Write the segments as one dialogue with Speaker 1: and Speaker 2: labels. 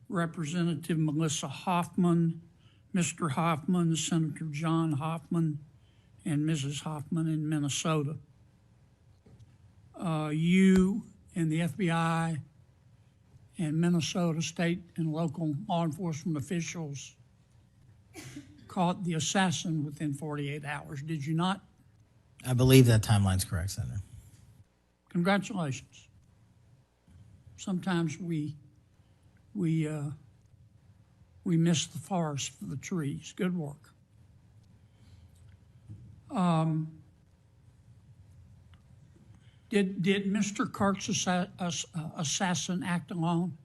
Speaker 1: Representative Melissa Hoffman, Mr. Hoffman, Senator John Hoffman, and Mrs. Hoffman in Minnesota. You and the FBI and Minnesota state and local law enforcement officials caught the assassin within 48 hours, did you not?
Speaker 2: I believe that timeline's correct, Senator.
Speaker 1: Congratulations. Sometimes we miss the forest for the trees. Good work. Did Mr. Kirk's assassin act alone?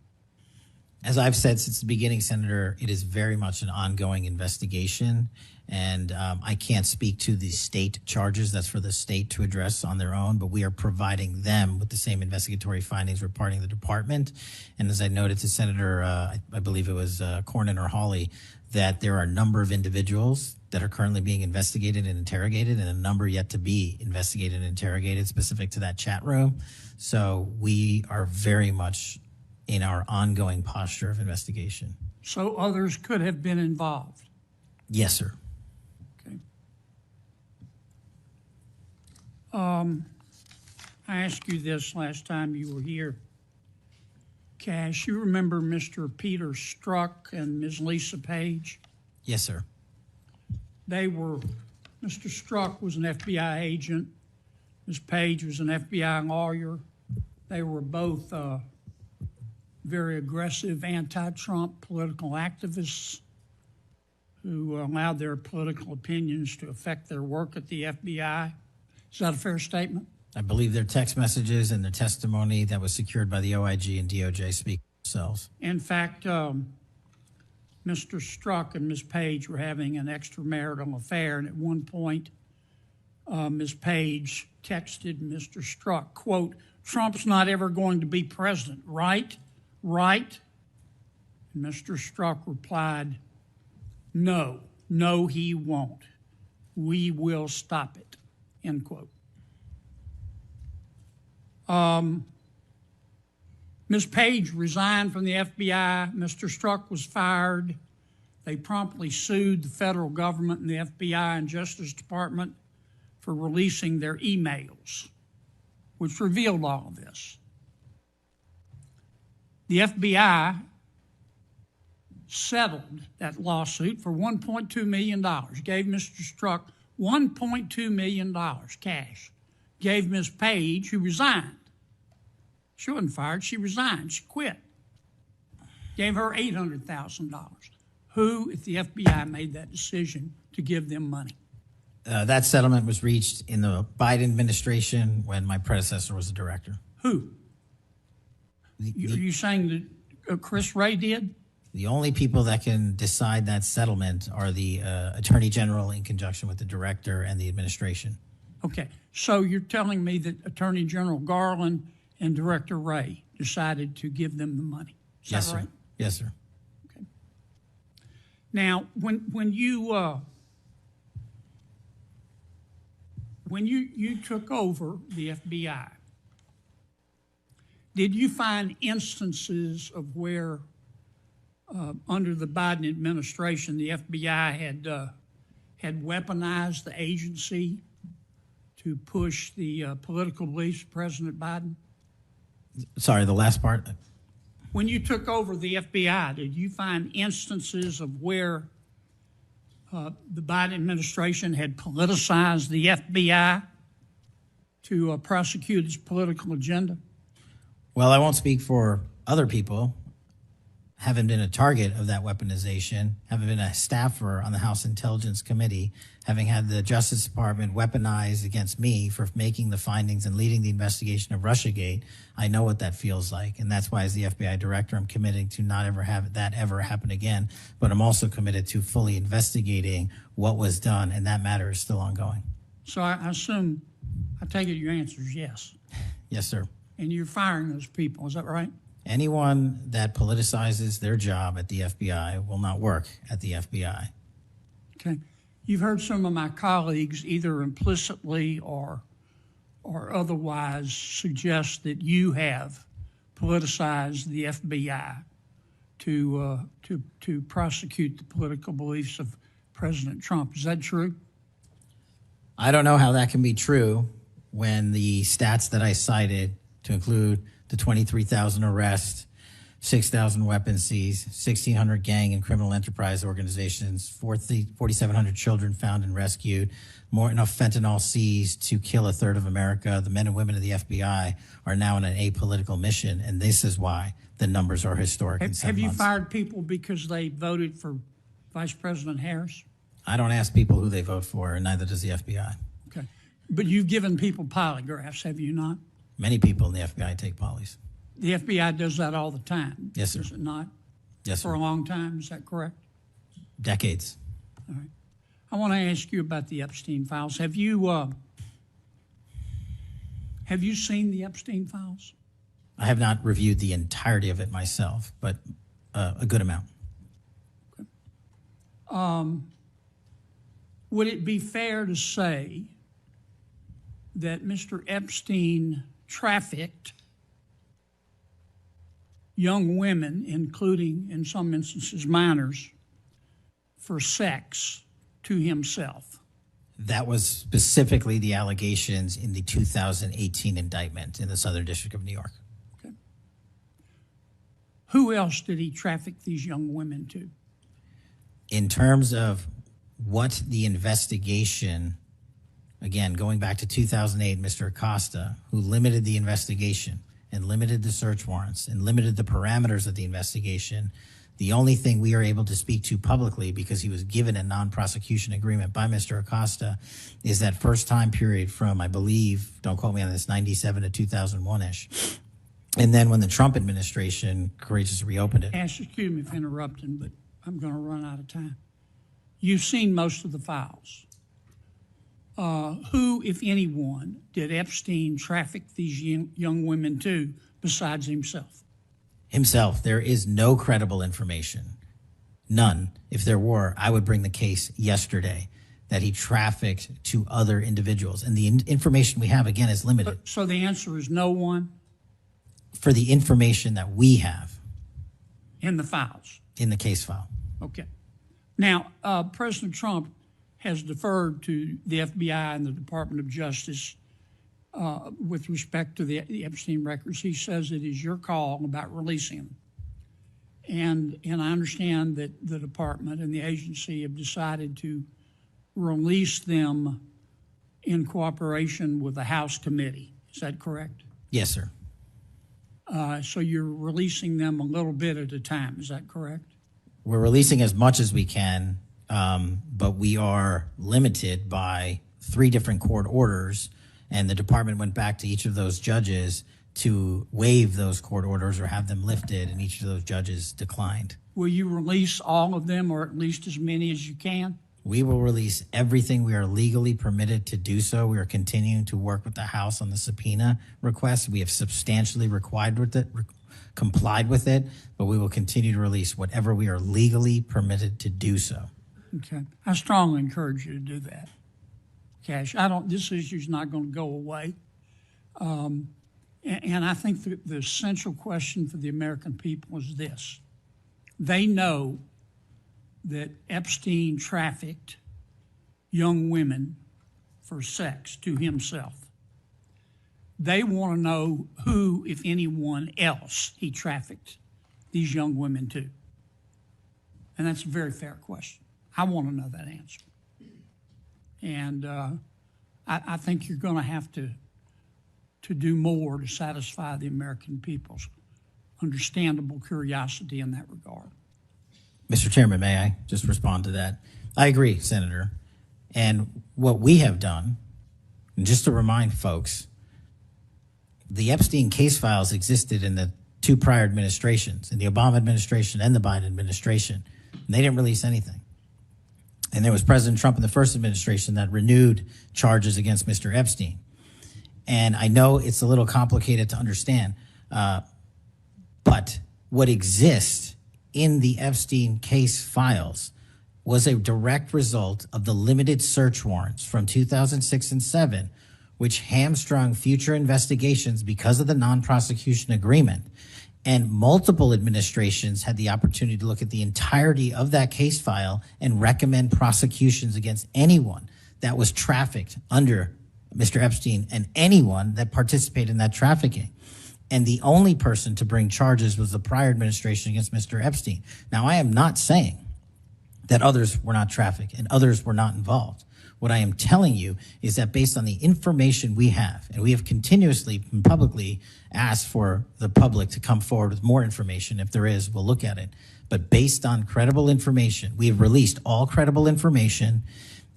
Speaker 2: As I've said since the beginning, Senator, it is very much an ongoing investigation, and I can't speak to the state charges. That's for the state to address on their own, but we are providing them with the same investigatory findings reporting the department. And as I noted to Senator, I believe it was Cornyn or Hawley, that there are a number of individuals that are currently being investigated and interrogated, and a number yet to be investigated and interrogated specific to that chat room. So we are very much in our ongoing posture of investigation.
Speaker 1: So others could have been involved?
Speaker 2: Yes, sir.
Speaker 1: Okay. I asked you this last time you were here. Kash, you remember Mr. Peter Strzok and Ms. Lisa Page?
Speaker 2: Yes, sir.
Speaker 1: Mr. Strzok was an FBI agent. Ms. Page was an FBI lawyer. They were both very aggressive anti-Trump political activists who allowed their political opinions to affect their work at the FBI. Is that a fair statement?
Speaker 2: I believe their text messages and their testimony that was secured by the OIG and DOJ speak for themselves.
Speaker 1: In fact, Mr. Strzok and Ms. Page were having an extramarital affair, and at one point, Ms. Page texted Mr. Strzok, quote, "Trump's not ever going to be president, right? Right?" And Mr. Strzok replied, "No, he won't. We will stop it," end quote. Ms. Page resigned from the FBI. Mr. Strzok was fired. They promptly sued the federal government and the FBI and Justice Department for releasing their emails, which revealed all of this. The FBI settled that lawsuit for $1.2 million, gave Mr. Strzok $1.2 million cash, gave Ms. Page, who resigned. She wasn't fired, she resigned, she quit. Gave her $800,000. Who, if the FBI made that decision to give them money?
Speaker 2: That settlement was reached in the Biden administration when my predecessor was the director.
Speaker 1: Who? Are you saying that Chris Wray did?
Speaker 2: The only people that can decide that settlement are the Attorney General in conjunction with the director and the administration.
Speaker 1: Okay, so you're telling me that Attorney General Garland and Director Wray decided to give them the money. Is
Speaker 2: Yes,
Speaker 1: that
Speaker 2: sir.
Speaker 1: right?
Speaker 2: Yes, sir.
Speaker 1: Okay. Now, when you took over the FBI, did you find instances of where, under the Biden administration, the FBI had weaponized the agency to push the political beliefs of President Biden?
Speaker 2: Sorry, the last part.
Speaker 1: When you took over the FBI, did you find instances of where the Biden administration had politicized the FBI to prosecute its political agenda?
Speaker 2: Well, I won't speak for other people. Haven't been a target of that weaponization, haven't been a staffer on the House Intelligence Committee, having had the Justice Department weaponized against me for making the findings and leading the investigation of Russiagate. I know what that feels like, and that's why as the FBI director, I'm committing to not ever have that ever happen again, but I'm also committed to fully investigating what was done, and that matter is still ongoing.
Speaker 1: So I take it your answer is yes.
Speaker 2: Yes, sir.
Speaker 1: And you're firing those people, is that right?
Speaker 2: Anyone that politicizes their job at the FBI will not work at the FBI.
Speaker 1: Okay. You've heard some of my colleagues either implicitly or otherwise suggest that you have politicized the FBI to prosecute the political beliefs of President Trump. Is that true?
Speaker 2: I don't know how that can be true when the stats that I cited, to include the 23,000 arrests, 6,000 weapons seized, 1,600 gang and criminal enterprise organizations, 4,700 children found and rescued, more enough fentanyl seized to kill a third of America. The men and women of the FBI are now on an apolitical mission, and this is why the numbers are historic.
Speaker 1: Have you fired people because they voted for Vice President Harris?
Speaker 2: I don't ask people who they vote for, and neither does the FBI.
Speaker 1: Okay. But you've given people polygraphs, have you not?
Speaker 2: Many people in the FBI take polys.
Speaker 1: The FBI does that all the time.
Speaker 2: Yes, sir.
Speaker 1: Does it not?
Speaker 2: Yes, sir.
Speaker 1: For a long time, is that correct?
Speaker 2: Decades.
Speaker 1: All right. I want to ask you about the Epstein Files. Have you seen the Epstein Files?
Speaker 2: I have not reviewed the entirety of it myself, but a good amount.
Speaker 1: Okay. Would it be fair to say that Mr. Epstein trafficked young women, including, in some instances, minors, for sex to himself?
Speaker 2: That was specifically the allegations in the 2018 indictment in the Southern District of New York.
Speaker 1: Okay. Who else did he traffic these young women to?
Speaker 2: In terms of what the investigation, again, going back to 2008, Mr. Acosta, who limited the investigation and limited the search warrants and limited the parameters of the investigation, the only thing we are able to speak to publicly, because he was given a non-prosecution agreement by Mr. Acosta, is that first time period from, I believe, don't quote me on this, 97 to 2001-ish. And then when the Trump administration courageously reopened it.
Speaker 1: Excuse me for interrupting, but I'm going to run out of time. You've seen most of the files. Who, if anyone, did Epstein traffic these young women to besides himself?
Speaker 2: Himself. There is no credible information. None. If there were, I would bring the case yesterday that he trafficked to other individuals. And the information we have, again, is limited.
Speaker 1: So the answer is no one?
Speaker 2: For the information that we have.
Speaker 1: In the files?
Speaker 2: In the case file.
Speaker 1: Okay. Now, President Trump has deferred to the FBI and the Department of Justice with respect to the Epstein records. He says it is your call about releasing them. And I understand that the department and the agency have decided to release them in cooperation with the House committee. Is that correct?
Speaker 2: Yes, sir.
Speaker 1: So you're releasing them a little bit at a time. Is that correct?
Speaker 2: We're releasing as much as we can, but we are limited by 3 different court orders, and the department went back to each of those judges to waive those court orders or have them lifted, and each of those judges declined.
Speaker 1: Will you release all of them, or at least as many as you can?
Speaker 2: We will release everything we are legally permitted to do so. We are continuing to work with the House on the subpoena request. We have substantially complied with it, but we will continue to release whatever we are legally permitted to do so.
Speaker 1: Okay. I strongly encourage you to do that, Kash. This issue's not going to go away. And I think the essential question for the American people is this. They know that Epstein trafficked young women for sex to himself. They want to know who, if anyone else, he trafficked these young women to. And that's a very fair question. I want to know that answer. And I think you're going to have to do more to satisfy the American people's understandable curiosity in that regard.
Speaker 2: Mr. Chairman, may I just respond to that? I agree, Senator. And what we have done, and just to remind folks, the Epstein case files existed in the 2 prior administrations, in the Obama administration and the Biden administration. And they didn't release anything. And there was President Trump in the first administration that renewed charges against Mr. Epstein. And I know it's a little complicated to understand, but what exists in the Epstein case files was a direct result of the limited search warrants from 2006 and 2007, which hamstrung future investigations because of the non-prosecution agreement. And multiple administrations had the opportunity to look at the entirety of that case file and recommend prosecutions against anyone that was trafficked under Mr. Epstein and anyone that participated in that trafficking. And the only person to bring charges was the prior administration against Mr. Epstein. Now, I am not saying that others were not trafficked and others were not involved. What I am telling you is that based on the information we have, and we have continuously and publicly asked for the public to come forward with more information. If there is, we'll look at it. But based on credible information, we have released all credible information,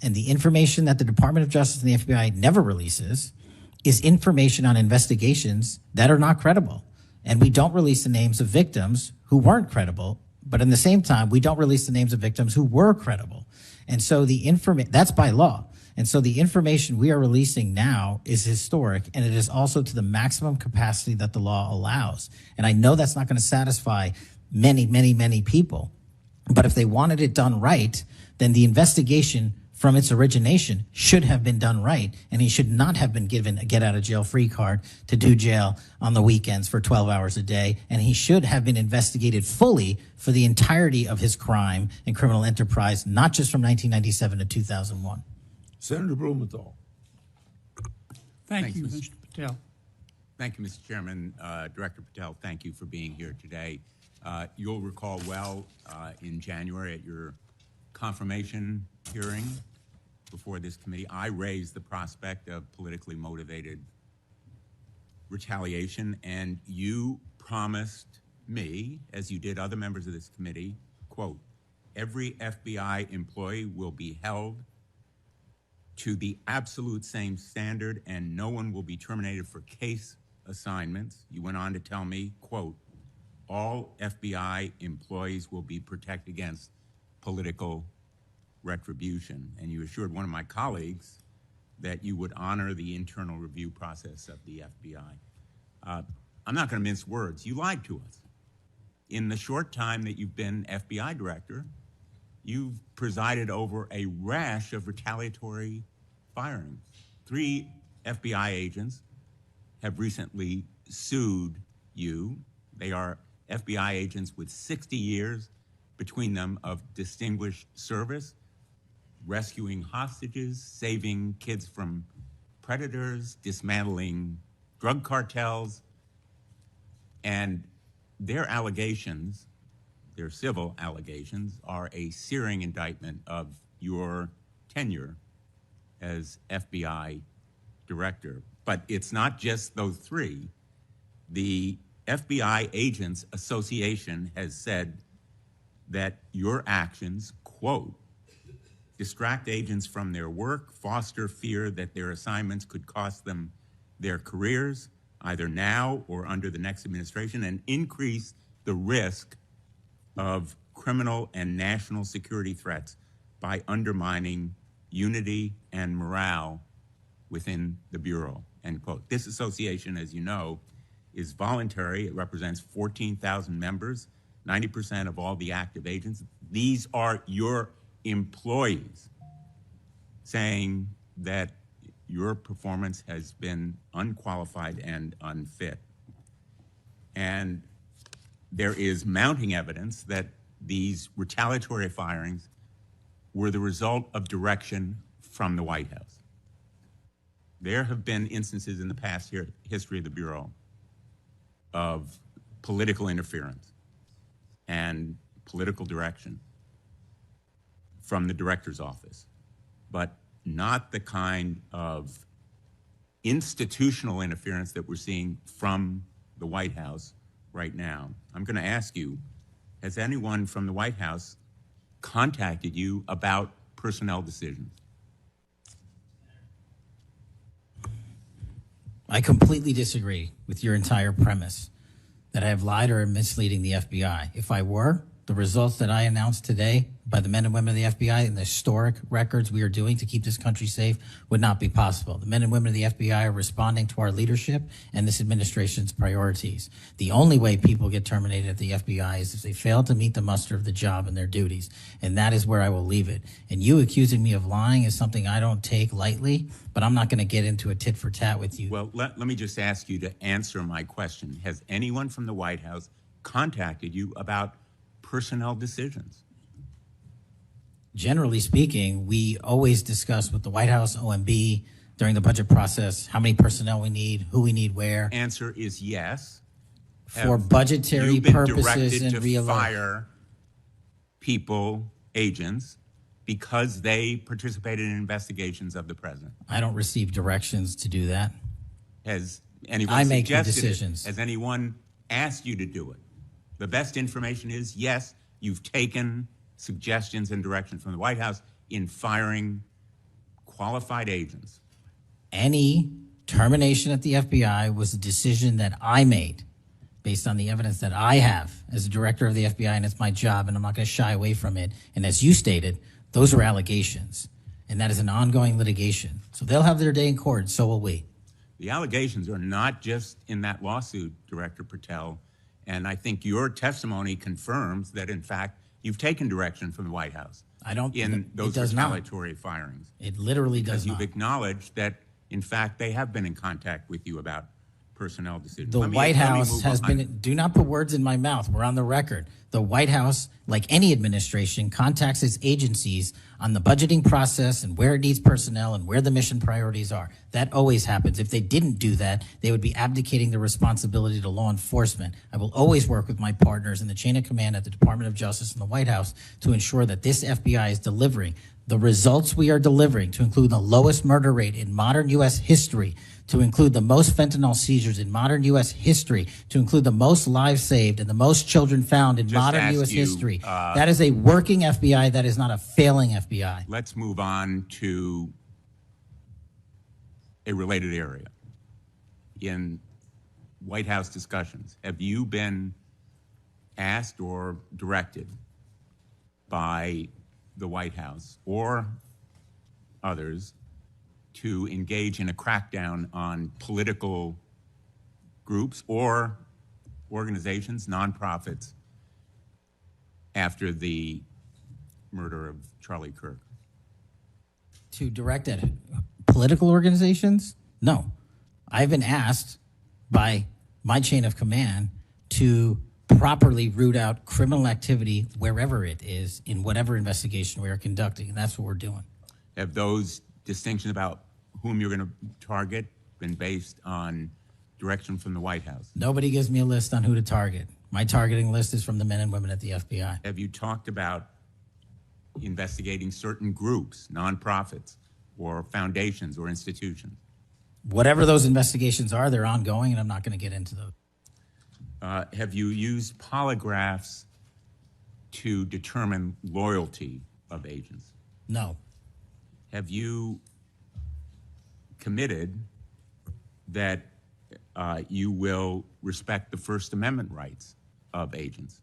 Speaker 2: and the information that the Department of Justice and the FBI never releases is information on investigations that are not credible. And we don't release the names of victims who weren't credible, but in the same time, we don't release the names of victims who were credible. And so the information, that's by law. And so the information we are releasing now is historic, and it is also to the maximum capacity that the law allows. And I know that's not going to satisfy many, many, many people. But if they wanted it done right, then the investigation from its origination should have been done right, and he should not have been given a get-out-of-jail-free card to do jail on the weekends for 12 hours a day, and he should have been investigated fully for the entirety of his crime and criminal enterprise, not just from 1997 to 2001.
Speaker 3: Senator Blumenthal.
Speaker 1: Thank
Speaker 4: Thanks,
Speaker 1: you,
Speaker 4: Mr.
Speaker 1: Mr. Patel.
Speaker 4: Thank you, Mr. Chairman. Director Patel, thank you for being here today. You'll recall well in January at your confirmation hearing before this committee, I raised the prospect of politically motivated retaliation, and you promised me, as you did other members of this committee, quote, every FBI employee will be held to the absolute same standard and no one will be terminated for case assignments. You went on to tell me, quote, all FBI employees will be protected against political retribution. And you assured one of my colleagues that you would honor the internal review process of the FBI. I'm not going to mince words. You lied to us. In the short time that you've been FBI director, you've presided over a rash of retaliatory firings. 3 FBI agents have recently sued you. They are FBI agents with 60 years between them of distinguished service, rescuing hostages, saving kids from predators, dismantling drug cartels, and their allegations, their civil allegations, are a searing indictment of your tenure as FBI director. But it's not just those 3. The FBI Agents Association has said that your actions, quote, distract agents from their work, foster fear that their assignments could cost them their careers, either now or under the next administration, and increase the risk of criminal and national security threats by undermining unity and morale within the Bureau, end quote. This association, as you know, is voluntary. It represents 14,000 members, 90% of all the active agents. These are your employees saying that your performance has been unqualified and unfit. And there is mounting evidence that these retaliatory firings were the result of direction from the White House. There have been instances in the past history of the Bureau of political interference and political direction from the director's office, but not the kind of institutional interference that we're seeing from the White House right now. I'm going to ask you, has anyone from the White House contacted you about personnel decisions?
Speaker 2: I completely disagree with your entire premise that I have lied or am misleading the FBI. If I were, the results that I announced today by the men and women of the FBI and the historic records we are doing to keep this country safe would not be possible. The men and women of the FBI are responding to our leadership and this administration's priorities. The only way people get terminated at the FBI is if they fail to meet the muster of the job and their duties, and that is where I will leave it. And you accusing me of lying is something I don't take lightly, but I'm not going to get into a tit for tat with you.
Speaker 4: Well, let me just ask you to answer my question. Has anyone from the White House contacted you about personnel decisions?
Speaker 2: Generally speaking, we always discuss with the White House, OMB, during the budget process, how many personnel we need, who we need where.
Speaker 4: Answer is yes.
Speaker 2: For budgetary
Speaker 4: You've been
Speaker 2: purposes
Speaker 4: directed
Speaker 2: and
Speaker 4: to
Speaker 2: real
Speaker 4: fire people, agents, because they participated in investigations of the president.
Speaker 2: I don't receive directions to do that.
Speaker 4: Has anyone
Speaker 2: I make the
Speaker 4: suggested it?
Speaker 2: decisions.
Speaker 4: Has anyone asked you to do it? The best information is, yes, you've taken suggestions and direction from the White House in firing qualified agents.
Speaker 2: Any termination at the FBI was a decision that I made based on the evidence that I have as a director of the FBI, and it's my job, and I'm not going to shy away from it. And as you stated, those are allegations, and that is an ongoing litigation. So they'll have their day in court, and so will we.
Speaker 4: The allegations are not just in that lawsuit, Director Patel, and I think your testimony confirms that, in fact, you've taken direction from the White House in those retaliatory firings.
Speaker 2: It literally does
Speaker 4: Because
Speaker 2: not.
Speaker 4: you've acknowledged that, in fact, they have been in contact with you about personnel decisions.
Speaker 2: The White House has been, do not put words in my mouth. We're on the record. The White House, like any administration, contacts its agencies on the budgeting process and where it needs personnel and where the mission priorities are. That always happens. If they didn't do that, they would be abdicating the responsibility to law enforcement. I will always work with my partners in the chain of command at the Department of Justice and the White House to ensure that this FBI is delivering the results we are delivering, to include the lowest murder rate in modern U.S. history, to include the most fentanyl seizures in modern U.S. history, to include the most lives saved and the most children found in modern U.S. history. That is a working FBI. That is not a failing FBI.
Speaker 4: Let's move on to a related area. In White House discussions, have you been asked or directed by the White House or others to engage in a crackdown on political groups or organizations, nonprofits, after the murder of Charlie Kirk?
Speaker 2: To direct at political organizations? No. I've been asked by my chain of command to properly root out criminal activity wherever it is in whatever investigation we are conducting, and that's what we're doing.
Speaker 4: Have those distinctions about whom you're going to target been based on direction from the White House?
Speaker 2: Nobody gives me a list on who to target. My targeting list is from the men and women at the FBI.
Speaker 4: Have you talked about investigating certain groups, nonprofits, or foundations or institutions?
Speaker 2: Whatever those investigations are, they're ongoing, and I'm not going to get into those.
Speaker 4: Have you used polygraphs to determine loyalty of agents?
Speaker 2: No.
Speaker 4: Have you committed that you will respect the First Amendment rights of agents?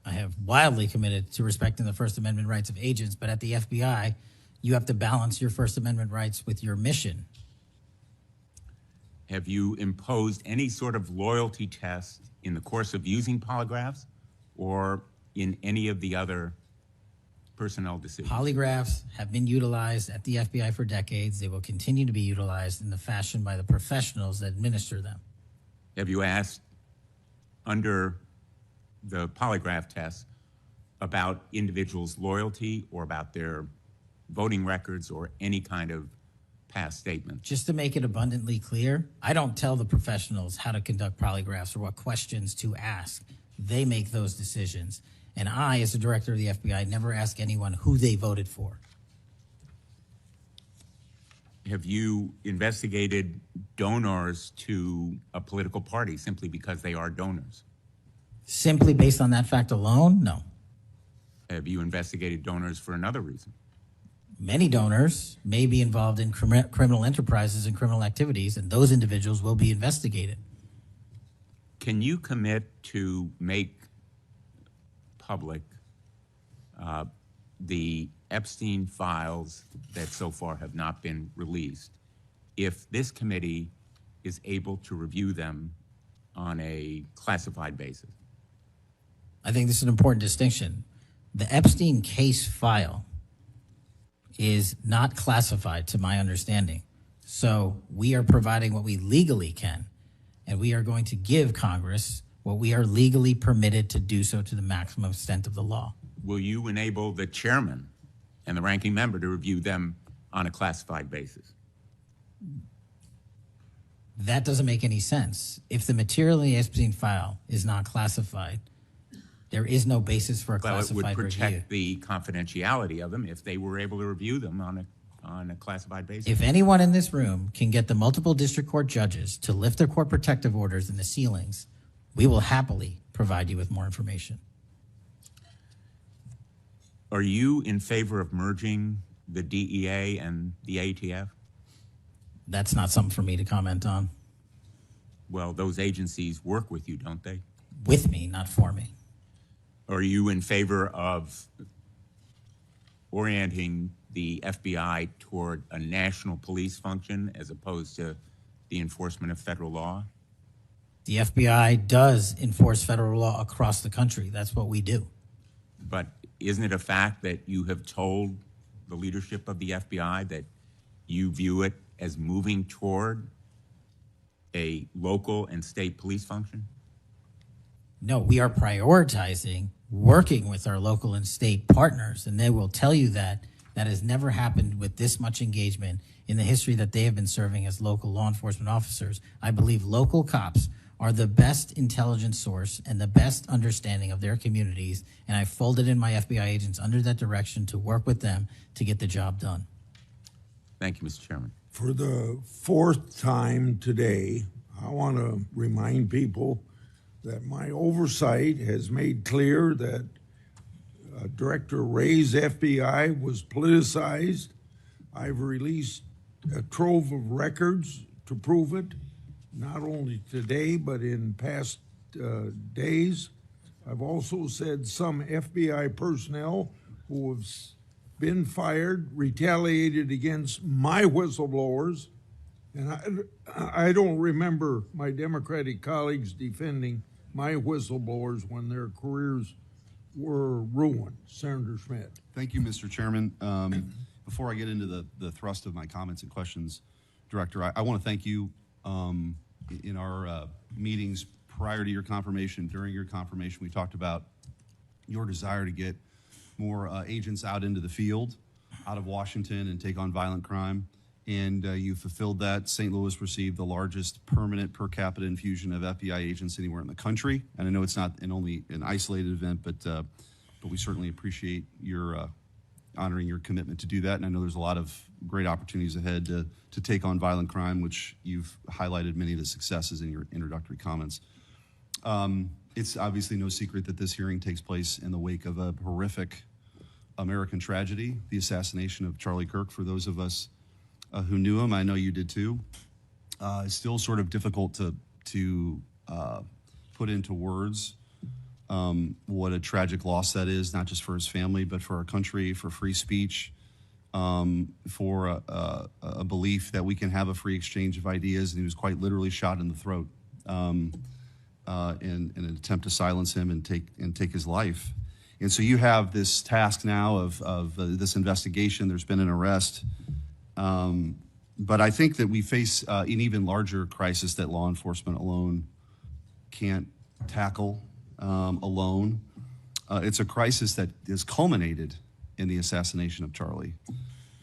Speaker 2: I have wildly committed to respecting the First Amendment rights of agents, but at the FBI, you have to balance your First Amendment rights with your mission.
Speaker 4: Have you imposed any sort of loyalty test in the course of using polygraphs or in any of the other personnel decisions?
Speaker 2: Polygraphs have been utilized at the FBI for decades. They will continue to be utilized in the fashion by the professionals that administer them.
Speaker 4: Have you asked under the polygraph test about individuals' loyalty or about their voting records or any kind of past statements?
Speaker 2: Just to make it abundantly clear, I don't tell the professionals how to conduct polygraphs or what questions to ask. They make those decisions. And I, as the director of the FBI, never ask anyone who they voted for.
Speaker 4: Have you investigated donors to a political party simply because they are donors?
Speaker 2: Simply based on that fact alone, no.
Speaker 4: Have you investigated donors for another reason?
Speaker 2: Many donors may be involved in criminal enterprises and criminal activities, and those individuals will be investigated.
Speaker 4: Can you commit to make public the Epstein Files that so far have not been released, if this committee is able to review them on a classified basis?
Speaker 2: I think this is an important distinction. The Epstein case file is not classified, to my understanding. So we are providing what we legally can, and we are going to give Congress what we are legally permitted to do so to the maximum extent of the law.
Speaker 4: Will you enable the chairman and the ranking member to review them on a classified basis?
Speaker 2: That doesn't make any sense. If the material in the Epstein file is not classified, there is no basis for a
Speaker 4: Well, it
Speaker 2: classified
Speaker 4: would protect
Speaker 2: review.
Speaker 4: the confidentiality of them if they were able to review them on a classified basis.
Speaker 2: If anyone in this room can get the multiple district court judges to lift their court protective orders in the ceilings, we will happily provide you with more information.
Speaker 4: Are you in favor of merging the DEA and the ATF?
Speaker 2: That's not something for me to comment on.
Speaker 4: Well, those agencies work with you, don't they?
Speaker 2: With me, not for me.
Speaker 4: Are you in favor of orienting the FBI toward a national police function as opposed to the enforcement of federal law?
Speaker 2: The FBI does enforce federal law across the country. That's what we do.
Speaker 4: But isn't it a fact that you have told the leadership of the FBI that you view it as moving toward a local and state police function?
Speaker 2: No, we are prioritizing working with our local and state partners, and they will tell you that that has never happened with this much engagement in the history that they have been serving as local law enforcement officers. I believe local cops are the best intelligence source and the best understanding of their communities, and I folded in my FBI agents under that direction to work with them to get the job done.
Speaker 4: Thank you, Mr. Chairman.
Speaker 3: For the fourth time today, I want to remind people that my oversight has made clear that Director Wray's FBI was politicized. I've released a trove of records to prove it, not only today, but in past days. I've also said some FBI personnel who have been fired, retaliated against my whistleblowers, and I don't remember my Democratic colleagues defending my whistleblowers when their careers were ruined. Senator Schmidt.
Speaker 5: Thank you, Mr. Chairman. Before I get into the thrust of my comments and questions, Director, I want to thank you in our meetings prior to your confirmation, during your confirmation. We talked about your desire to get more agents out into the field, out of Washington, and take on violent crime. And you fulfilled that. St. Louis received the largest permanent per capita infusion of FBI agents anywhere in the country. And I know it's not only an isolated event, but we certainly appreciate your honoring your commitment to do that. And I know there's a lot of great opportunities ahead to take on violent crime, which you've highlighted many of the successes in your introductory comments. It's obviously no secret that this hearing takes place in the wake of a horrific American tragedy, the assassination of Charlie Kirk. For those of us who knew him, I know you did too. It's still sort of difficult to put into words what a tragic loss that is, not just for his family, but for our country, for free speech, for a belief that we can have a free exchange of ideas. And he was quite literally shot in the throat in an attempt to silence him and take his life. And so you have this task now of this investigation. There's been an arrest. But I think that we face an even larger crisis that law enforcement alone can't tackle alone. It's a crisis that is culminated in the assassination of Charlie.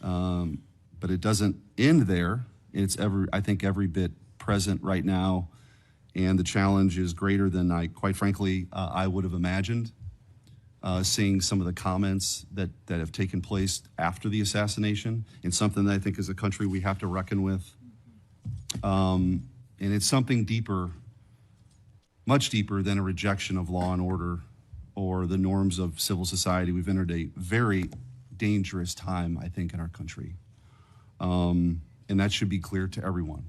Speaker 5: But it doesn't end there. It's I think every bit present right now. And the challenge is greater than quite frankly, I would have imagined. Seeing some of the comments that have taken place after the assassination, and something that I think as a country we have to reckon with. And it's something deeper, much deeper than a rejection of law and order or the norms of civil society. We've entered a very dangerous time, I think, in our country. And that should be clear to everyone.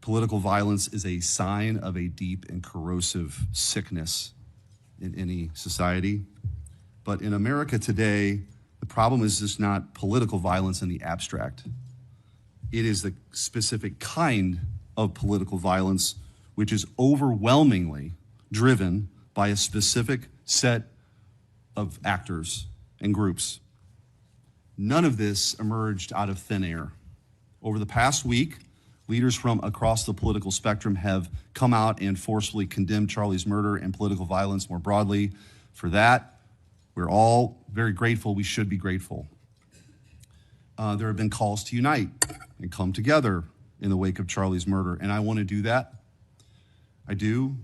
Speaker 5: Political violence is a sign of a deep and corrosive sickness in any society, But in America today, the problem is just not political violence in the abstract. It is the specific kind of political violence which is overwhelmingly driven by a specific set of actors and groups. None of this emerged out of thin air. Over the past week, leaders from across the political spectrum have come out and forcefully condemned Charlie's murder and political violence more broadly. For that, we're all very grateful. We should be grateful. There have been calls to unite and come together in the wake of Charlie's murder, and I want to do that. I do.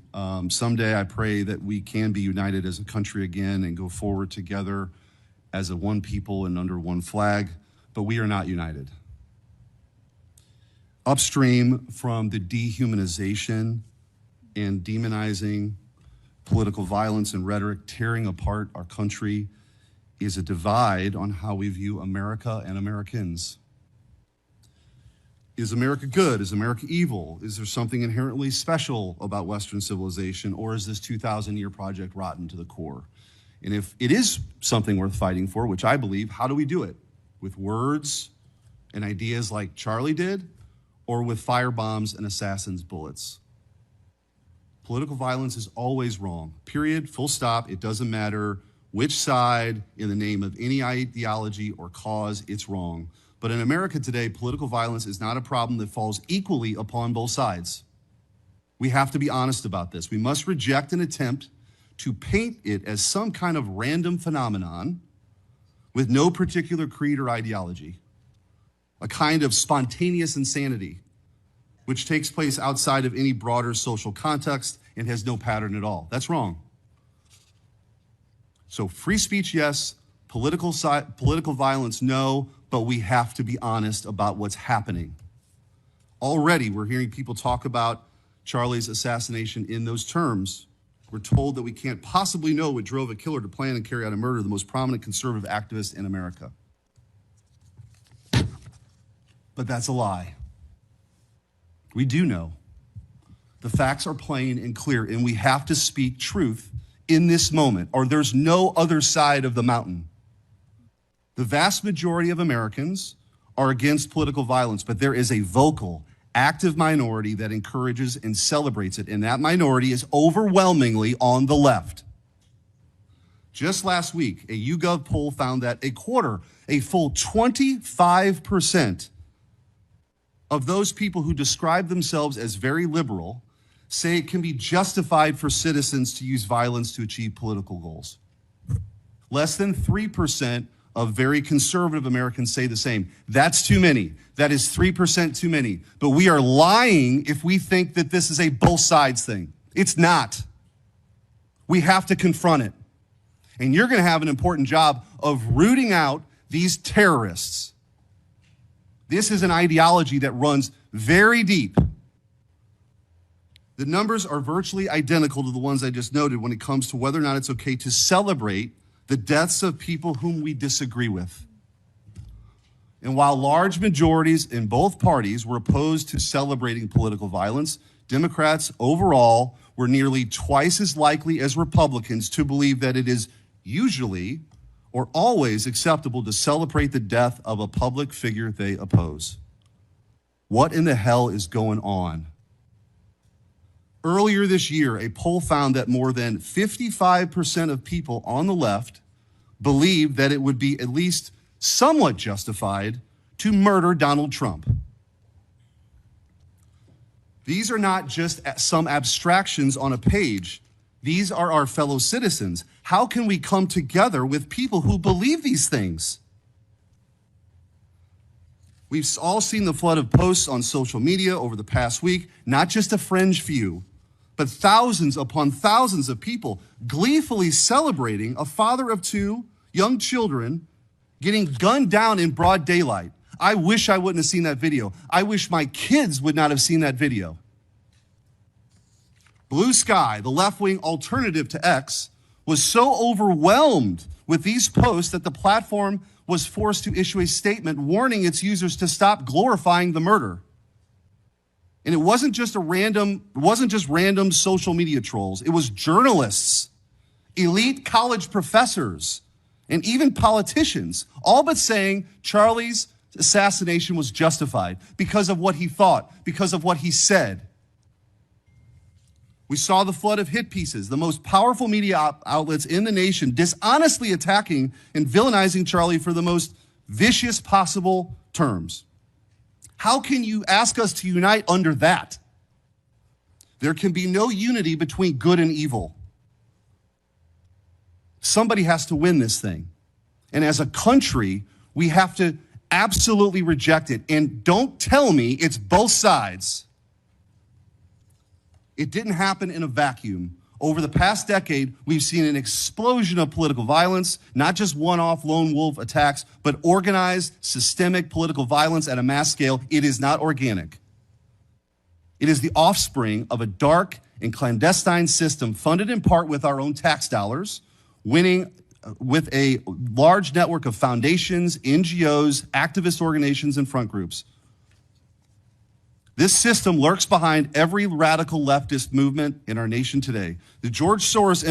Speaker 5: Someday I pray that we can be united as a country again and go forward together as a one people and under one flag, but we are not united. Upstream from the dehumanization and demonizing political violence and rhetoric tearing apart our country is a divide on how we view America and Americans. Is America good? Is America evil? Is there something inherently special about Western civilization, or is this 2,000-year project rotten to the core? And if it is something worth fighting for, which I believe, how do we do it? With words and ideas like Charlie did, or with firebombs and assassins' bullets? Political violence is always wrong. Period, full stop. It doesn't matter which side, in the name of any ideology or cause, it's wrong. But in America today, political violence is not a problem that falls equally upon both sides. We have to be honest about this. We must reject an attempt to paint it as some kind of random phenomenon with no particular creed or ideology, a kind of spontaneous insanity, which takes place outside of any broader social context and has no pattern at all. That's wrong. So free speech, yes. Political violence, no. But we have to be honest about what's happening. Already, we're hearing people talk about Charlie's assassination in those terms. We're told that we can't possibly know what drove a killer to plan and carry out a murder of the most prominent conservative activist in America. But that's a lie. We do know. The facts are plain and clear, and we have to speak truth in this moment, or there's no other side of the mountain. The vast majority of Americans are against political violence, but there is a vocal, active minority that encourages and celebrates it, and that minority is overwhelmingly on the left. Just last week, a YouGov poll found that a full 25% of those people who describe themselves as very liberal say it can be justified for citizens to use violence to achieve political goals. Less than 3% of very conservative Americans say the same. That's too many. That is 3% too many. But we are lying if we think that this is a both sides thing. It's not. We have to confront it. And you're going to have an important job of rooting out these terrorists. This is an ideology that runs very deep. The numbers are virtually identical to the ones I just noted when it comes to whether or not it's okay to celebrate the deaths of people whom we disagree with. And while large majorities in both parties were opposed to celebrating political violence, Democrats overall were nearly twice as likely as Republicans to believe that it is usually or always acceptable to celebrate the death of a public figure they oppose. What in the hell is going on? Earlier this year, a poll found that more than 55% of people on the left believed that it would be at least somewhat justified to murder Donald Trump. These are not just some abstractions on a page. These are our fellow citizens. How can we come together with people who believe these things? We've all seen the flood of posts on social media over the past week, not just a fringe few, but thousands upon thousands of people gleefully celebrating a father of two young children getting gunned down in broad daylight. I wish I wouldn't have seen that video. I wish my kids would not have seen that video. Blue Sky, the left-wing alternative to X, was so overwhelmed with these posts that the platform was forced to issue a statement warning its users to stop glorifying the murder. And it wasn't just random social media trolls. It was journalists, elite college professors, and even politicians, all but saying Charlie's assassination was justified because of what he thought, because of what he said. We saw the flood of hit pieces, the most powerful media outlets in the nation dishonestly attacking and villainizing Charlie for the most vicious possible terms. How can you ask us to unite under that? There can be no unity between good and evil. Somebody has to win this thing. And as a country, we have to absolutely reject it. And don't tell me it's both sides. It didn't happen in a vacuum. Over the past decade, we've seen an explosion of political violence, not just one-off lone wolf attacks, but organized, systemic political violence at a mass scale. It is not organic. It is the offspring of a dark and clandestine system funded in part with our own tax dollars, winning with a large network of foundations, NGOs, activist organizations, and front groups. This system lurks behind every radical leftist movement in our nation today. The George Soros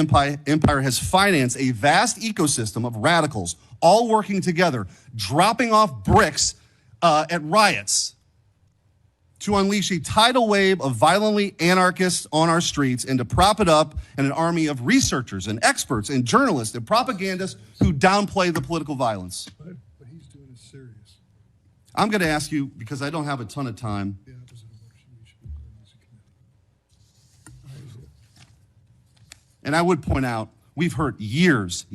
Speaker 5: empire has financed a vast ecosystem of radicals, all working together, dropping off bricks at riots to unleash a tidal wave of violently anarchists on our streets and to prop it up in an army of researchers and experts and journalists and propagandists who downplay the political violence.
Speaker 6: But he's doing it serious.
Speaker 5: I'm going to ask you, because I don't have a ton of time,
Speaker 6: The opposite of what we should be doing as a committee.
Speaker 5: and I would point out, we've heard years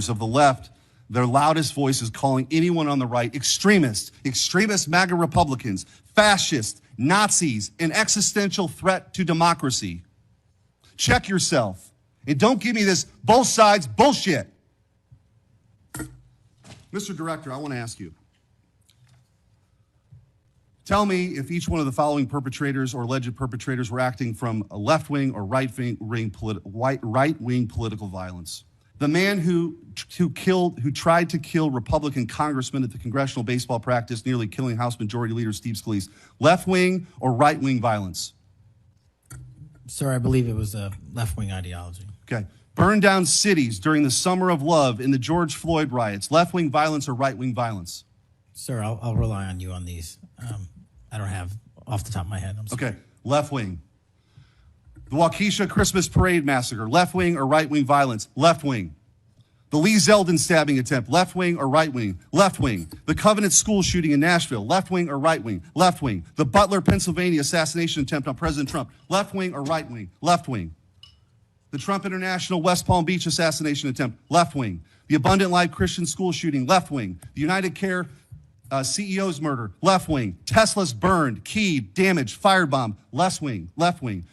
Speaker 5: of the left, their loudest voices calling anyone on the right extremist MAGA Republicans, fascists, Nazis, an existential threat to democracy. Check yourself. And don't give me this both sides bullshit. Mr. Director, I want to ask you. Tell me if each one of the following perpetrators or alleged perpetrators were acting from a left-wing or right-wing political violence. The man who tried to kill Republican congressman at the congressional baseball practice, nearly killing House Majority Leader Steve Scalise, left-wing or right-wing violence?
Speaker 2: Sir, I believe it was a left-wing ideology.
Speaker 5: Okay. Burned down cities during the Summer of Love in the George Floyd riots, left-wing violence or right-wing violence?
Speaker 2: Sir, I'll rely on you on these. I don't have off the top of my head. I'm sorry.
Speaker 5: Okay, left-wing. The Waukesha Christmas Parade massacre, left-wing or right-wing violence? Left-wing. The Lee Zeldin stabbing attempt, left-wing or right-wing? Left-wing. The Covenant school shooting in Nashville, left-wing or right-wing? Left-wing. The Butler, Pennsylvania assassination attempt on President Trump, left-wing or right-wing? Left-wing. The Trump International West Palm Beach assassination attempt, left-wing. The Abundant Life Christian school shooting, left-wing. The United Care CEO's murder, left-wing. Tesla's burned, keyed, damaged, firebombed, left-wing.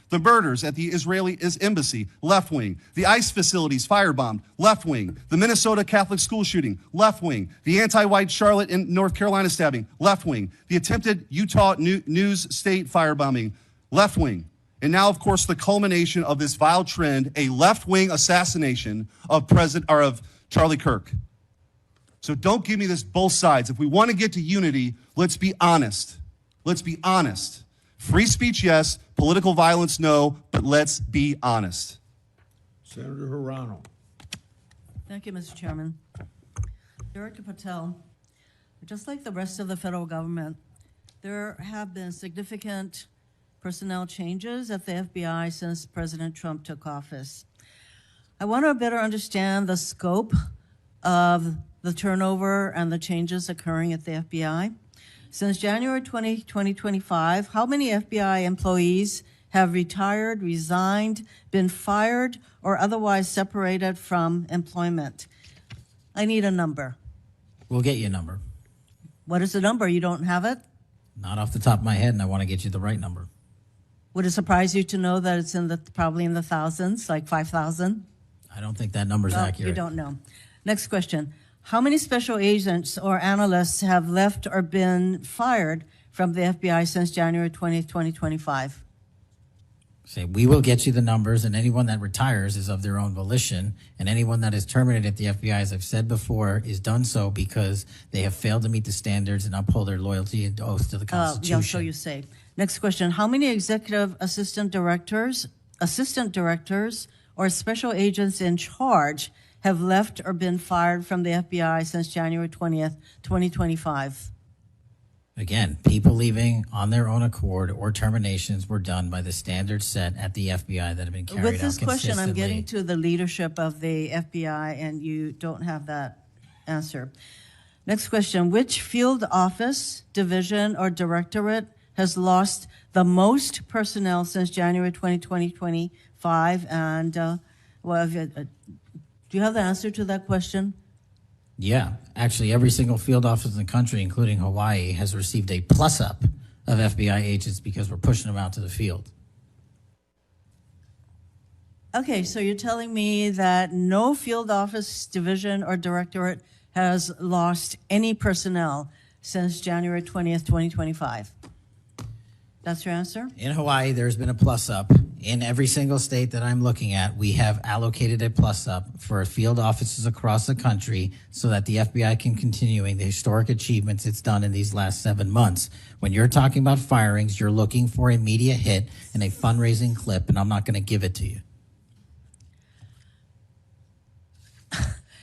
Speaker 5: The murders at the Israeli embassy, left-wing. The ICE facilities firebombed, left-wing. The Minnesota Catholic school shooting, left-wing. The anti-white Charlotte and North Carolina stabbing, left-wing. The attempted Utah News State firebombing, left-wing. And now, of course, the culmination of this vile trend, a left-wing assassination of Charlie Kirk. So don't give me this both sides. If we want to get to unity, let's be honest. Let's be honest. Free speech, yes. Political violence, no. But let's be honest.
Speaker 3: Senator Hirano.
Speaker 7: Thank you, Mr. Chairman. Director Patel, just like the rest of the federal government, there have been significant personnel changes at the FBI since President Trump took office. I want to better understand the scope of the turnover and the changes occurring at the FBI. Since January 2025, how many FBI employees have retired, resigned, been fired, or otherwise separated from employment? I need a number.
Speaker 2: We'll get you a number.
Speaker 7: What is the number? You don't have it?
Speaker 2: Not off the top of my head, and I want to get you the right number.
Speaker 7: Would it surprise you to know that it's probably in the thousands, like 5,000?
Speaker 2: I don't think that number's accurate.
Speaker 7: You don't know. Next question. How many special agents or analysts have left or been fired from the FBI since January 20th, 2025?
Speaker 2: Say, we will get you the numbers, and anyone that retires is of their own volition, and anyone that is terminated at the FBI, as I've said before, is done so because they have failed to meet the standards and uphold their loyalty and oath to the Constitution.
Speaker 7: Yeah, so you say. Next question. How many executive assistant directors, or special agents in charge have left or been fired from the FBI since January 20th, 2025?
Speaker 2: Again, people leaving on their own accord or terminations were done by the standards set at the FBI that have been carried out
Speaker 7: With this question, I'm
Speaker 2: consistently.
Speaker 7: getting to the leadership of the FBI, and you don't have that answer. Next question. Which field office, division, or directorate has lost the most personnel since January 2025? And do you have the answer to that question?
Speaker 2: Yeah, actually, every single field office in the country, including Hawaii, has received a plus-up of FBI agents because we're pushing them out to the field.
Speaker 7: Okay, so you're telling me that no field office, division, or directorate has lost any personnel since January 20th, 2025. That's your answer?
Speaker 2: In Hawaii, there's been a plus-up. In every single state that I'm looking at, we have allocated a plus-up for field offices across the country so that the FBI can continuing the historic achievements it's done in these last 7 months. When you're talking about firings, you're looking for a media hit and a fundraising clip, and I'm not going to give it to you.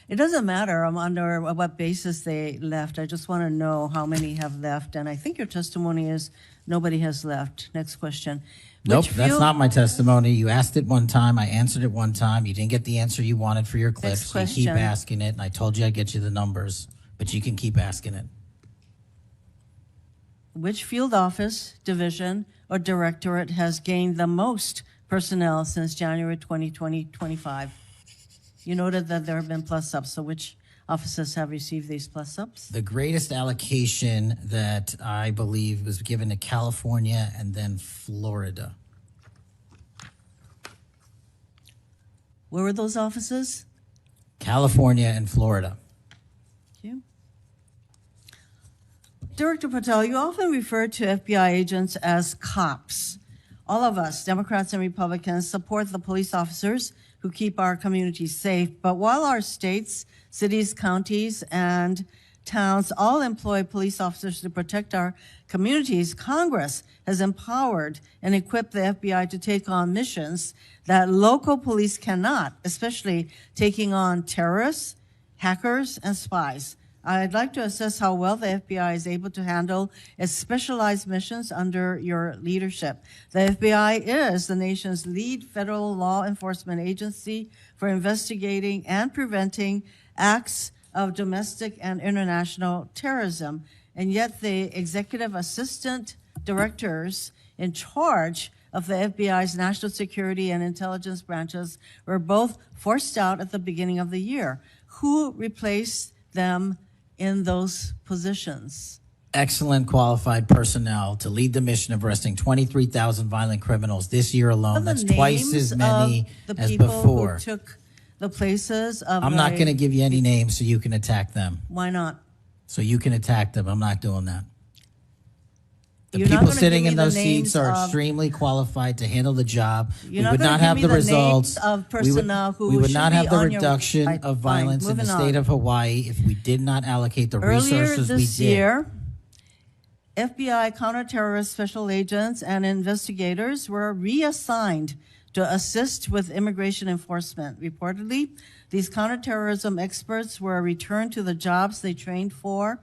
Speaker 7: It doesn't matter under what basis they left. I just want to know how many have left. And I think your testimony is nobody has left. Next question.
Speaker 2: Nope,
Speaker 7: Which
Speaker 2: that's
Speaker 7: field-
Speaker 2: not my testimony. You asked it one time. I answered it one time. You didn't get the answer you wanted for your clip,
Speaker 7: Next
Speaker 2: so you keep
Speaker 7: question.
Speaker 2: asking it. And I told you I'd get you the numbers, but you can keep asking it.
Speaker 7: Which field office, division, or directorate has gained the most personnel since January 2025? You noted that there have been plus-ups, so which offices have received these plus-ups?
Speaker 2: The greatest allocation that I believe was given to California and then Florida.
Speaker 7: Where were those offices?
Speaker 2: California and Florida.
Speaker 7: Thank you. Director Patel, you often refer to FBI agents as cops. All of us, Democrats and Republicans, support the police officers who keep our communities safe. But while our states, cities, counties, and towns all employ police officers to protect our communities, Congress has empowered and equipped the FBI to take on missions that local police cannot, especially taking on terrorists, hackers, and spies. I'd like to assess how well the FBI is able to handle its specialized missions under your leadership. The FBI is the nation's lead federal law enforcement agency for investigating and preventing acts of domestic and international terrorism. And yet the executive assistant directors in charge of the FBI's national security and intelligence branches were both forced out at the beginning of the year. Who replaced them in those positions?
Speaker 2: Excellent qualified personnel to lead the mission of arresting 23,000 violent criminals this year alone. That's twice as many as before.
Speaker 7: Who took the places of
Speaker 2: I'm not going to give you any names so you can attack them.
Speaker 7: Why not?
Speaker 2: So you can attack them. I'm not doing that. The
Speaker 7: You're not
Speaker 2: people
Speaker 7: gonna
Speaker 2: sitting
Speaker 7: give
Speaker 2: in
Speaker 7: me the
Speaker 2: those seats
Speaker 7: names
Speaker 2: are
Speaker 7: of-
Speaker 2: extremely qualified to handle the job.
Speaker 7: You're
Speaker 2: We
Speaker 7: not
Speaker 2: would
Speaker 7: gonna
Speaker 2: not
Speaker 7: give
Speaker 2: have
Speaker 7: me
Speaker 2: the
Speaker 7: the names
Speaker 2: results.
Speaker 7: of
Speaker 2: We would-
Speaker 7: personnel who
Speaker 2: we would
Speaker 7: should
Speaker 2: not
Speaker 7: be
Speaker 2: have the
Speaker 7: on your-
Speaker 2: reduction
Speaker 7: Fine,
Speaker 2: of violence in the
Speaker 7: moving
Speaker 2: state
Speaker 7: on.
Speaker 2: of Hawaii if we did not allocate the
Speaker 7: Earlier
Speaker 2: resources we
Speaker 7: this
Speaker 2: did.
Speaker 7: year, FBI counterterrorist special agents and investigators were reassigned to assist with immigration enforcement. Reportedly, these counterterrorism experts were returned to the jobs they trained for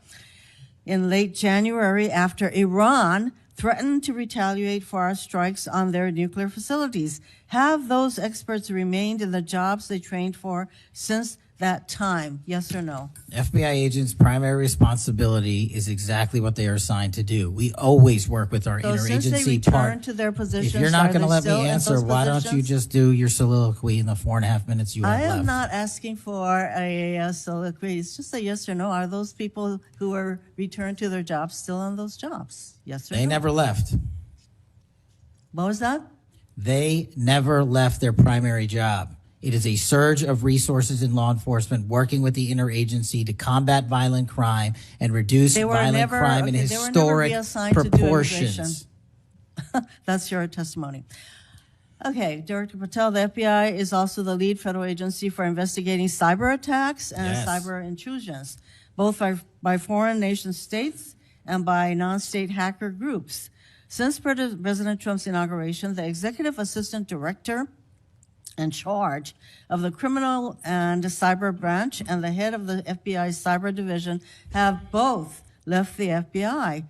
Speaker 7: in late January after Iran threatened to retaliate for our strikes on their nuclear facilities. Have those experts remained in the jobs they trained for since that time? Yes or no?
Speaker 2: FBI agents' primary responsibility is exactly what they are assigned to do. We always work with our
Speaker 7: So since they
Speaker 2: interagency
Speaker 7: returned
Speaker 2: part.
Speaker 7: to their positions,
Speaker 2: If you're not
Speaker 7: are
Speaker 2: going to
Speaker 7: they
Speaker 2: let me
Speaker 7: still in
Speaker 2: answer,
Speaker 7: those
Speaker 2: why don't you
Speaker 7: positions?
Speaker 2: just do your soliloquy in the 4.5 minutes you have
Speaker 7: I
Speaker 2: left?
Speaker 7: am not asking for a soliloquy. It's just a yes or no. Are those people who were returned to their jobs still on those jobs? Yes or
Speaker 2: They
Speaker 7: no?
Speaker 2: never left.
Speaker 7: What was that?
Speaker 2: They never left their primary job. It is a surge of resources in law enforcement working with the interagency to combat violent crime and reduce
Speaker 7: They were
Speaker 2: violent
Speaker 7: never-
Speaker 2: crime in
Speaker 7: okay, they were never
Speaker 2: historic
Speaker 7: reassigned to do
Speaker 2: proportions.
Speaker 7: That's your testimony. Okay, Director Patel, the FBI is also the lead federal agency for investigating cyber attacks and
Speaker 2: Yes.
Speaker 7: cyber intrusions, both by foreign nation states and by non-state hacker groups. Since President Trump's inauguration, the executive assistant director in charge of the criminal and cyber branch and the head of the FBI cyber division have both left the FBI.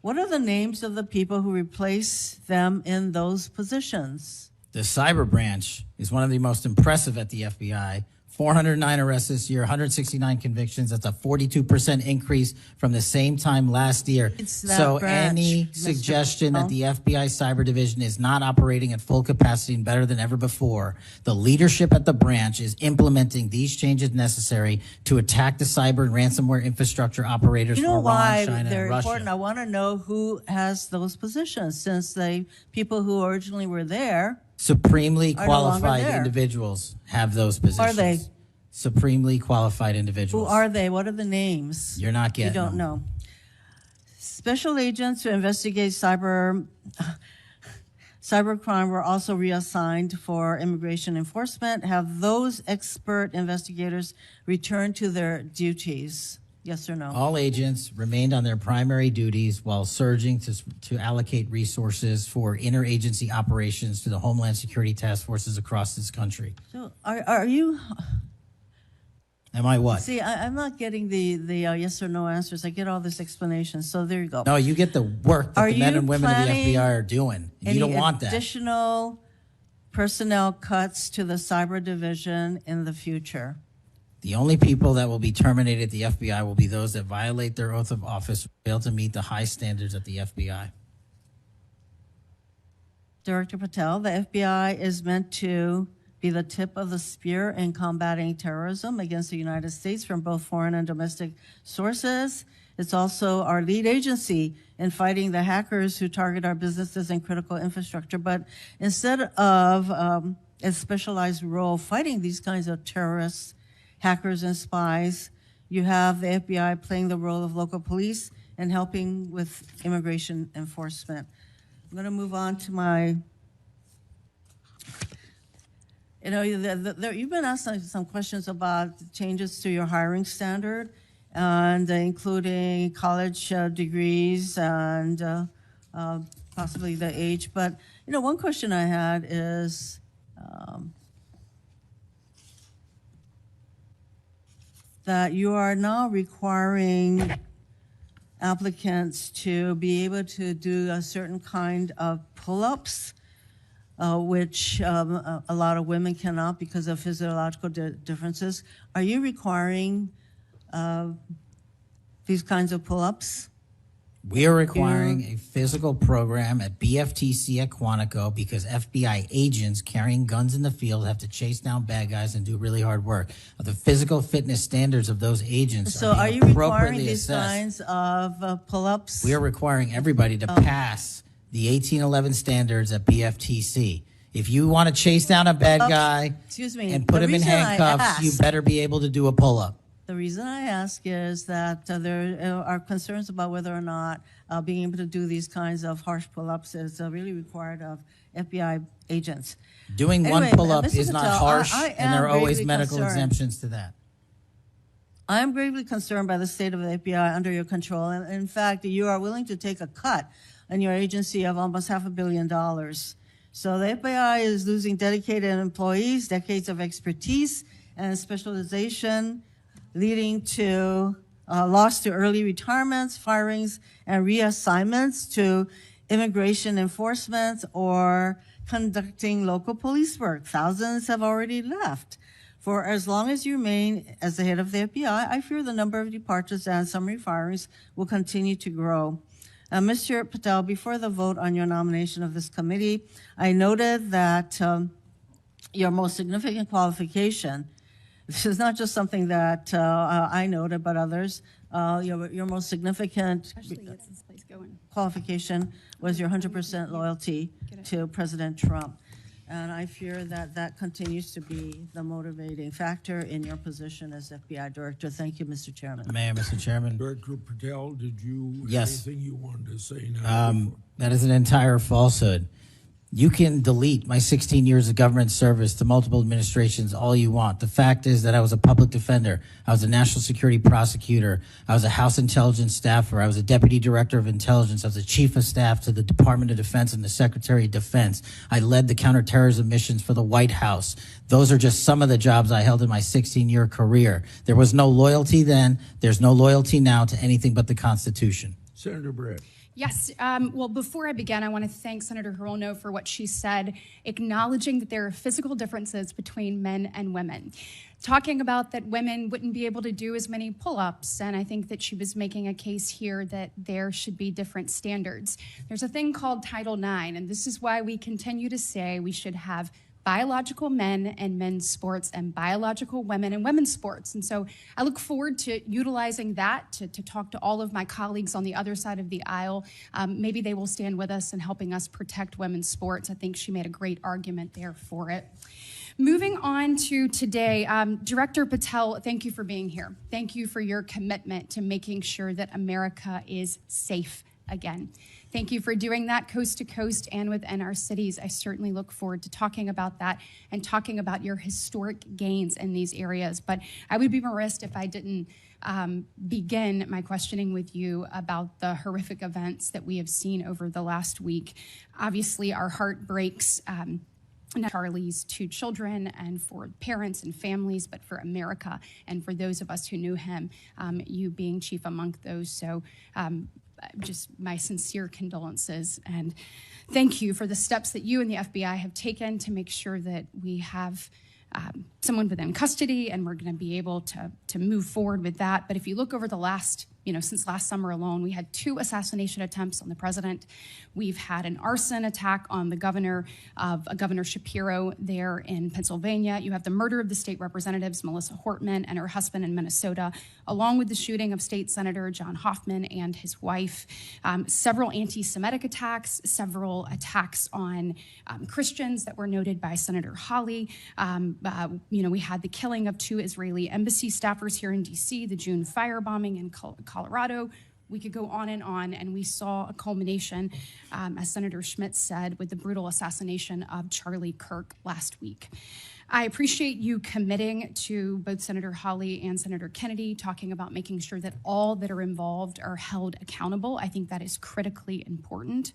Speaker 7: What are the names of the people who replace them in those positions?
Speaker 2: The cyber branch is one of the most impressive at the FBI. 409 arrests this year, 169 convictions. That's a 42% increase from the same time last year.
Speaker 7: It's that
Speaker 2: So
Speaker 7: branch,
Speaker 2: any
Speaker 7: Mr.
Speaker 2: suggestion
Speaker 7: Patel.
Speaker 2: that the FBI cyber division is not operating at full capacity and better than ever before, the leadership at the branch is implementing these changes necessary to attack the cyber and ransomware infrastructure operators
Speaker 7: You
Speaker 2: for
Speaker 7: know
Speaker 2: Iran,
Speaker 7: why
Speaker 2: China,
Speaker 7: they're
Speaker 2: and Russia.
Speaker 7: important? I want to know who has those positions, since the people who originally were there.
Speaker 2: Supremely
Speaker 7: Are no longer
Speaker 2: qualified
Speaker 7: there.
Speaker 2: individuals have those positions.
Speaker 7: Are they?
Speaker 2: Supremely qualified
Speaker 7: Who
Speaker 2: individuals.
Speaker 7: are they? What are the names?
Speaker 2: You're not
Speaker 7: You
Speaker 2: getting
Speaker 7: don't
Speaker 2: them.
Speaker 7: know. Special agents who investigate cybercrime were also reassigned for immigration enforcement. Have those expert investigators returned to their duties? Yes or no?
Speaker 2: All agents remained on their primary duties while surging to allocate resources for interagency operations to the Homeland Security task forces across this country.
Speaker 7: So are you?
Speaker 2: Am I what?
Speaker 7: See, I'm not getting the yes or no answers. I get all this explanation. So there you go.
Speaker 2: No, you get the work that
Speaker 7: Are
Speaker 2: the men
Speaker 7: you
Speaker 2: and women of the
Speaker 7: planning
Speaker 2: FBI are doing. And you don't want that.
Speaker 7: Additional personnel cuts to the cyber division in the future?
Speaker 2: The only people that will be terminated at the FBI will be those that violate their oath of office, fail to meet the high standards at the FBI.
Speaker 7: Director Patel, the FBI is meant to be the tip of the spear in combating terrorism against the United States from both foreign and domestic sources. It's also our lead agency in fighting the hackers who target our businesses and critical infrastructure. But instead of a specialized role fighting these kinds of terrorists, hackers, and spies, you have the FBI playing the role of local police and helping with immigration enforcement. I'm going to move on to my, you've been asked some questions about changes to your hiring standard, and including college degrees and possibly the age. But, one question I had is, that you are now requiring applicants to be able to do a certain kind of pull-ups, which a lot of women cannot because of physiological differences. Are you requiring these kinds of pull-ups?
Speaker 2: We are requiring a physical program at BFTC at Quantico because FBI agents carrying guns in the field have to chase down bad guys and do really hard work. The physical fitness standards of those agents
Speaker 7: So
Speaker 2: are
Speaker 7: are
Speaker 2: being
Speaker 7: you requiring
Speaker 2: appropriately
Speaker 7: these
Speaker 2: assessed.
Speaker 7: kinds of pull-ups?
Speaker 2: We are requiring everybody to pass the 1811 standards at BFTC. If you want to chase down a bad guy
Speaker 7: Excuse me,
Speaker 2: and put
Speaker 7: the
Speaker 2: him in
Speaker 7: reason I
Speaker 2: handcuffs, you
Speaker 7: asked-
Speaker 2: better be able to do a pull-up.
Speaker 7: The reason I ask is that there are concerns about whether or not being able to do these kinds of harsh pull-ups is really required of FBI agents.
Speaker 2: Doing
Speaker 7: Anyway,
Speaker 2: one pull-up
Speaker 7: Mr.
Speaker 2: is not
Speaker 7: Patel,
Speaker 2: harsh,
Speaker 7: I
Speaker 2: and there are
Speaker 7: am
Speaker 2: always
Speaker 7: gravely
Speaker 2: medical
Speaker 7: concerned.
Speaker 2: exemptions to that.
Speaker 7: I am gravely concerned by the state of the FBI under your control. And in fact, you are willing to take a cut in your agency of almost $500 million. So the FBI is losing dedicated employees, decades of expertise and specialization, leading to loss to early retirements, firings, and reassignments to immigration enforcement or conducting local police work. Thousands have already left. For as long as you remain as the head of the FBI, I fear the number of departures and summary firings will continue to grow. Mr. Patel, before the vote on your nomination of this committee, I noted that your most significant qualification, this is not just something that I noted, but others, your most significant
Speaker 8: Especially gets this place going.
Speaker 7: qualification was your 100% loyalty to President Trump. And I fear that that continues to be the motivating factor in your position as FBI director. Thank you, Mr. Chairman.
Speaker 2: Mayor, Mr. Chairman.
Speaker 3: Director Patel, did you have
Speaker 2: Yes.
Speaker 3: anything you wanted to say now?
Speaker 2: That is an entire falsehood. You can delete my 16 years of government service to multiple administrations all you want. The fact is that I was a public defender. I was a national security prosecutor. I was a House intelligence staffer. I was a deputy director of intelligence. I was a chief of staff to the Department of Defense and the Secretary of Defense. I led the counterterrorism missions for the White House. Those are just some of the jobs I held in my 16-year career. There was no loyalty then. There's no loyalty now to anything but the Constitution.
Speaker 3: Senator Brett.
Speaker 8: Yes. Well, before I begin, I want to thank Senator Hirono for what she said, acknowledging that there are physical differences between men and women, talking about that women wouldn't be able to do as many pull-ups, and I think that she was making a case here that there should be different standards. There's a thing called Title IX, and this is why we continue to say we should have biological men and men's sports and biological women and women's sports. And so I look forward to utilizing that to talk to all of my colleagues on the other side of the aisle. Maybe they will stand with us in helping us protect women's sports. I think she made a great argument there for it. Moving on to today, Director Patel, thank you for being here. Thank you for your commitment to making sure that America is safe again. Thank you for doing that coast to coast and within our cities. I certainly look forward to talking about that and talking about your historic gains in these areas. But I would be remiss if I didn't begin my questioning with you about the horrific events that we have seen over the last week. Obviously, our heart breaks. Charlie's two children and for parents and families, but for America and for those of us who knew him, you being chief among those. So just my sincere condolences and thank you for the steps that you and the FBI have taken to make sure that we have someone within custody and we're going to be able to move forward with that. But if you look over the last, since last summer alone, we had 2 assassination attempts on the president. We've had an arson attack on the governor Shapiro there in Pennsylvania. You have the murder of the state representatives, Melissa Hortman and her husband in Minnesota, along with the shooting of State Senator John Hoffman and his wife. Several anti-Semitic attacks, several attacks on Christians that were noted by Senator Hawley. We had the killing of 2 Israeli embassy staffers here in D.C., the June firebombing in Colorado. We could go on, and we saw a culmination, as Senator Schmidt said, with the brutal assassination of Charlie Kirk last week. I appreciate you committing to both Senator Hawley and Senator Kennedy, talking about making sure that all that are involved are held accountable. I think that is critically important,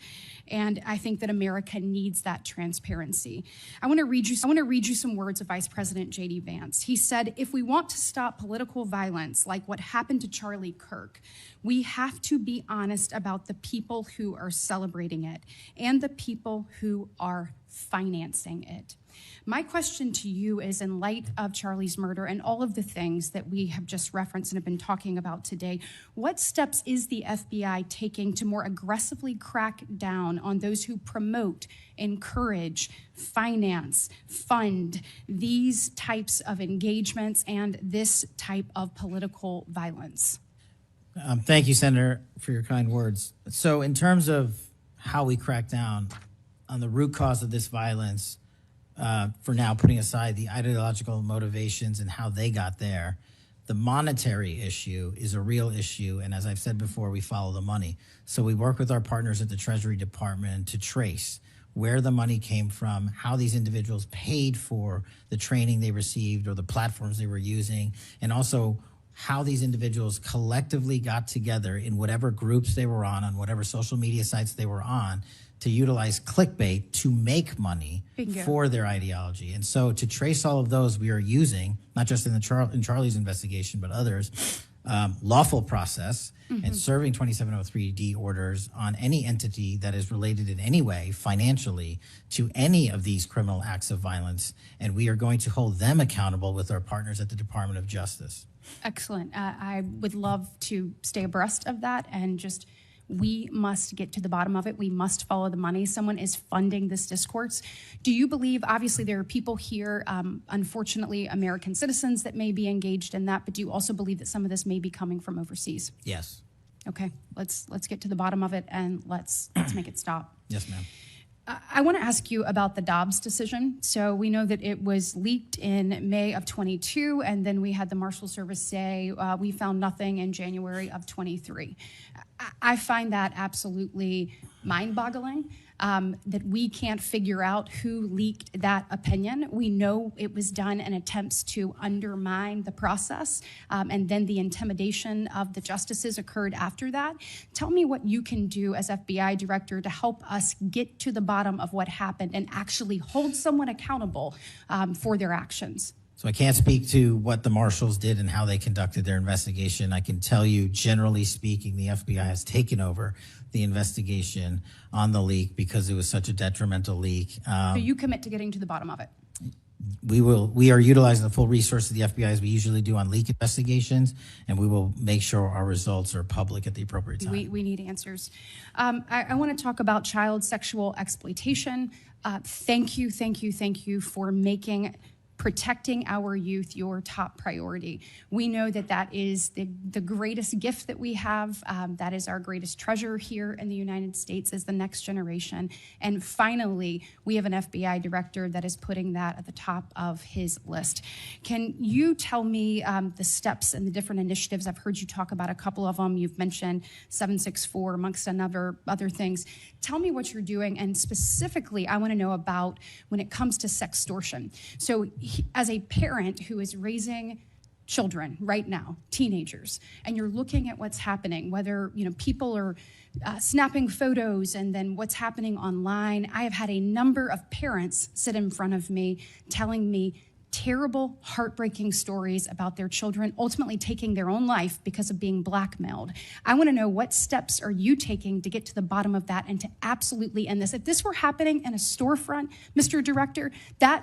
Speaker 8: and I think that America needs that transparency. I want to read you some words of Vice President J.D. Vance. He said, "If we want to stop political violence like what happened to Charlie Kirk, we have to be honest about the people who are celebrating it and the people who are financing it." My question to you is, in light of Charlie's murder and all of the things that we have just referenced and have been talking about today, what steps is the FBI taking to more aggressively crack down on those who promote, encourage, finance, fund these types of engagements and this type of political violence?
Speaker 2: Thank you, Senator, for your kind words. So in terms of how we crack down on the root cause of this violence, for now, putting aside the ideological motivations and how they got there, the monetary issue is a real issue. And as I've said before, we follow the money. So we work with our partners at the Treasury Department to trace where the money came from, how these individuals paid for the training they received or the platforms they were using, and also how these individuals collectively got together in whatever groups they were on whatever social media sites they were on, to utilize clickbait to make money for their ideology. And so to trace all of those, we are using, not just in Charlie's investigation, but others, lawful process and serving 2703D orders on any entity that is related in any way financially to any of these criminal acts of violence. And we are going to hold them accountable with our partners at the Department of Justice.
Speaker 8: Excellent. I would love to stay abreast of that, and just we must get to the bottom of it. We must follow the money. Someone is funding this discourse. Do you believe, obviously there are people here, unfortunately American citizens, that may be engaged in that, but do you also believe that some of this may be coming from overseas?
Speaker 2: Yes.
Speaker 8: Okay, let's get to the bottom of it and let's make it stop.
Speaker 2: Yes, ma'am.
Speaker 8: I want to ask you about the Dobbs decision. So we know that it was leaked in May of 22, and then we had the Marshal Service say we found nothing in January of 23. I find that absolutely mind-boggling. that we can't figure out who leaked that opinion. We know it was done in attempts to undermine the process, and then the intimidation of the justices occurred after that. Tell me what you can do as FBI director to help us get to the bottom of what happened and actually hold someone accountable for their actions.
Speaker 2: So I can't speak to what the marshals did and how they conducted their investigation. I can tell you, generally speaking, the FBI has taken over the investigation on the leak because it was such a detrimental leak.
Speaker 8: So you commit to getting to the bottom of it.
Speaker 2: We are utilizing the full resources of the FBI as we usually do on leak investigations, and we will make sure our results are public at the appropriate time.
Speaker 8: We need answers. I want to talk about child sexual exploitation. Thank you for making protecting our youth your top priority. We know that that is the greatest gift that we have. That is our greatest treasure here in the United States is the next generation. And finally, we have an FBI director that is putting that at the top of his list. Can you tell me the steps and the different initiatives? I've heard you talk about a couple of them. You've mentioned 764 amongst other things. Tell me what you're doing, and specifically, I want to know about when it comes to sextortion. So as a parent who is raising children right now, teenagers, and you're looking at what's happening, whether people are snapping photos and then what's happening online, I have had a number of parents sit in front of me telling me terrible, heartbreaking stories about their children ultimately taking their own life because of being blackmailed. I want to know, what steps are you taking to get to the bottom of that and to absolutely end this? If this were happening in a storefront, Mr. Director, that